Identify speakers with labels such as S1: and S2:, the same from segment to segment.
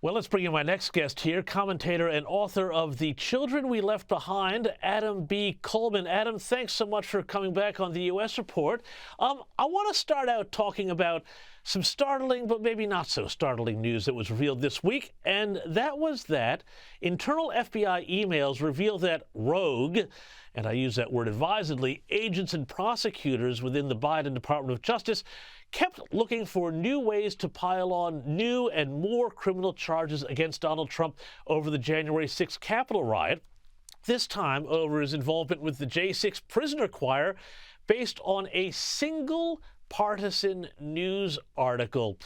S1: Well, let's bring in my next guest here, commentator and author of The Children We Left Behind, Adam B. Coleman. Adam, thanks so much for coming back on the U.S. Report. I want to start out talking about some startling, but maybe not so startling news that was revealed this week, and that was that internal FBI emails reveal that rogue, and I use that word advisedly, agents and prosecutors within the Biden Department of Justice kept looking for new ways to pile on new and more criminal charges against Donald Trump over the January 6th Capitol riot, this time over his involvement with the J6 prisoner choir, based on a single partisan news article.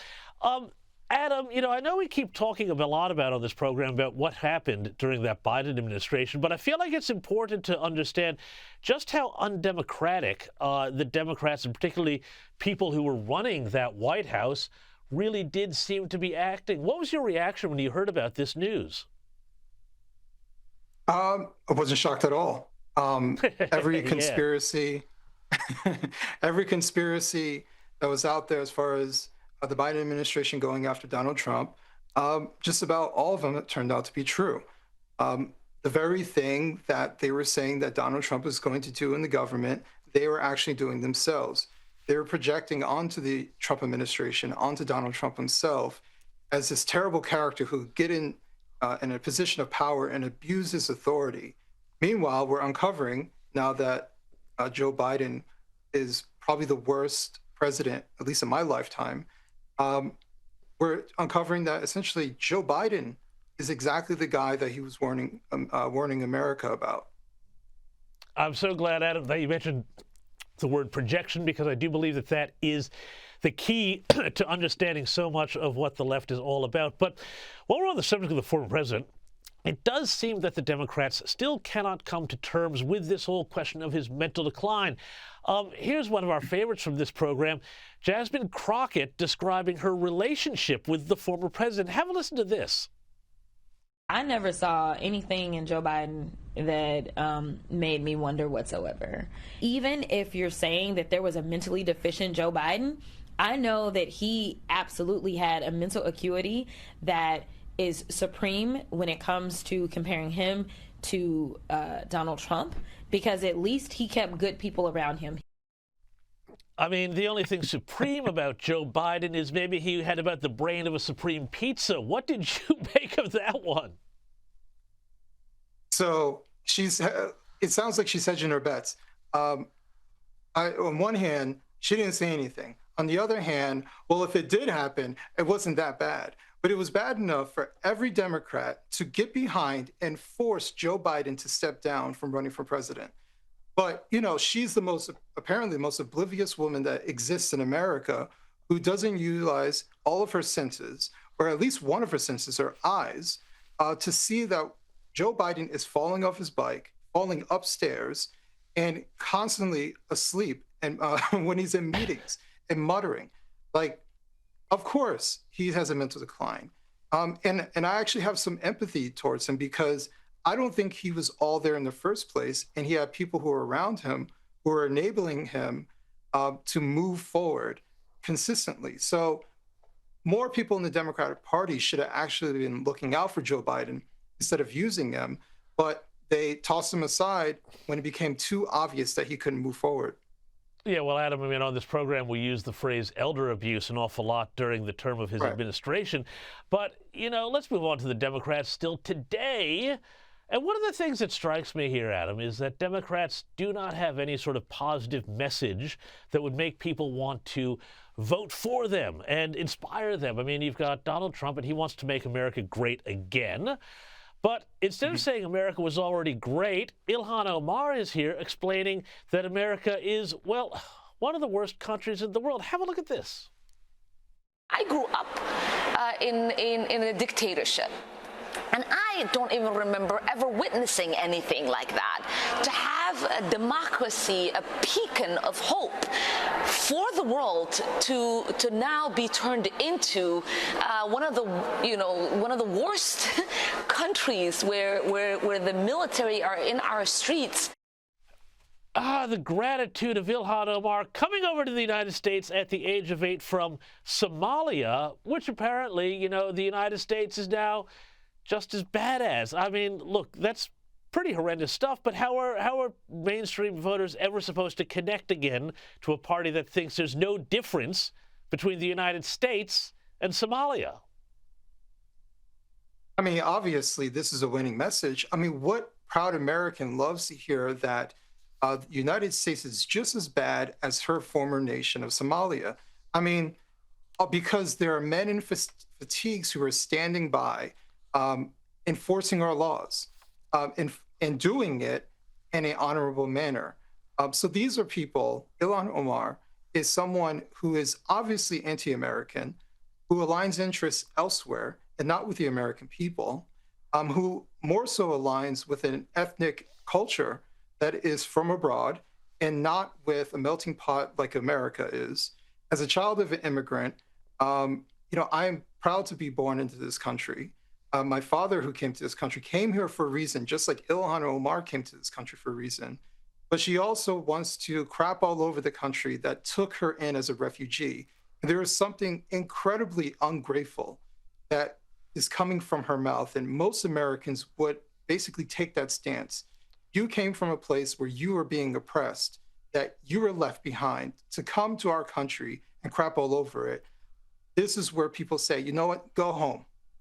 S1: Adam, I know we keep talking a lot about on this program about what happened during that Biden administration, but I feel like it's important to understand just how undemocratic the Democrats, and particularly people who were running that White House, really did seem to be acting. What was your reaction when you heard about this news?
S2: I wasn't shocked at all. Every conspiracy, every conspiracy that was out there as far as the Biden administration going after Donald Trump, just about all of them turned out to be true. The very thing that they were saying that Donald Trump was going to do in the government, they were actually doing themselves. They were projecting onto the Trump administration, onto Donald Trump himself, as this terrible character who get in a position of power and abuse his authority. Meanwhile, we're uncovering now that Joe Biden is probably the worst president, at least in my lifetime. We're uncovering that essentially Joe Biden is exactly the guy that he was warning America about.
S1: I'm so glad, Adam, that you mentioned the word projection, because I do believe that that is the key to understanding so much of what the left is all about. But while we're on the subject of the former president, it does seem that the Democrats still cannot come to terms with this whole question of his mental decline. Here's one of our favorites from this program, Jasmine Crockett, describing her relationship with the former president. Have a listen to this.
S3: I never saw anything in Joe Biden that made me wonder whatsoever. Even if you're saying that there was a mentally deficient Joe Biden, I know that he absolutely had a mental acuity that is supreme when it comes to comparing him to Donald Trump, because at least he kept good people around him.
S1: I mean, the only thing supreme about Joe Biden is maybe he had about the brain of a supreme pizza. What did you make of that one?
S2: So it sounds like she's hedging her bets. On one hand, she didn't say anything. On the other hand, well, if it did happen, it wasn't that bad. But it was bad enough for every Democrat to get behind and force Joe Biden to step down from running for president. But, she's apparently the most oblivious woman that exists in America, who doesn't utilize all of her senses, or at least one of her senses, her eyes, to see that Joe Biden is falling off his bike, falling upstairs, and constantly asleep, and when he's in meetings, and muttering. Of course, he has a mental decline. And I actually have some empathy towards him, because I don't think he was all there in the first place. And he had people who were around him who were enabling him to move forward consistently. So more people in the Democratic Party should have actually been looking out for Joe Biden instead of using him. But they tossed him aside when it became too obvious that he couldn't move forward.
S1: Yeah, well, Adam, I mean, on this program, we use the phrase elder abuse an awful lot during the term of his administration. But, let's move on to the Democrats still today. And one of the things that strikes me here, Adam, is that Democrats do not have any sort of positive message that would make people want to vote for them and inspire them. I mean, you've got Donald Trump, and he wants to make America great again. But instead of saying America was already great, Ilhan Omar is here explaining that America is, well, one of the worst countries in the world. Have a look at this.
S4: I grew up in a dictatorship. And I don't even remember ever witnessing anything like that. To have a democracy, a beacon of hope for the world, to now be turned into one of the worst countries where the military are in our streets.
S1: The gratitude of Ilhan Omar coming over to the United States at the age of 8 from Somalia, which apparently, the United States is now just as bad as. I mean, look, that's pretty horrendous stuff, but how are mainstream voters ever supposed to connect again to a party that thinks there's no difference between the United States and Somalia?
S2: I mean, obviously, this is a winning message. I mean, what proud American loves to hear that the United States is just as bad as her former nation of Somalia? I mean, because there are men in fatigues who are standing by, enforcing our laws, and doing it in an honorable manner. So these are people. Ilhan Omar is someone who is obviously anti-American, who aligns interests elsewhere and not with the American people, who more so aligns with an ethnic culture that is from abroad and not with a melting pot like America is. As a child of an immigrant, I am proud to be born into this country. My father, who came to this country, came here for a reason, just like Ilhan Omar came to this country for a reason. But she also wants to crap all over the country that took her in as a refugee. And there is something incredibly ungrateful that is coming from her mouth. And most Americans would basically take that stance. You came from a place where you were being oppressed, that you were left behind to come to our country and crap all over it. This is where people say, you know what, go home.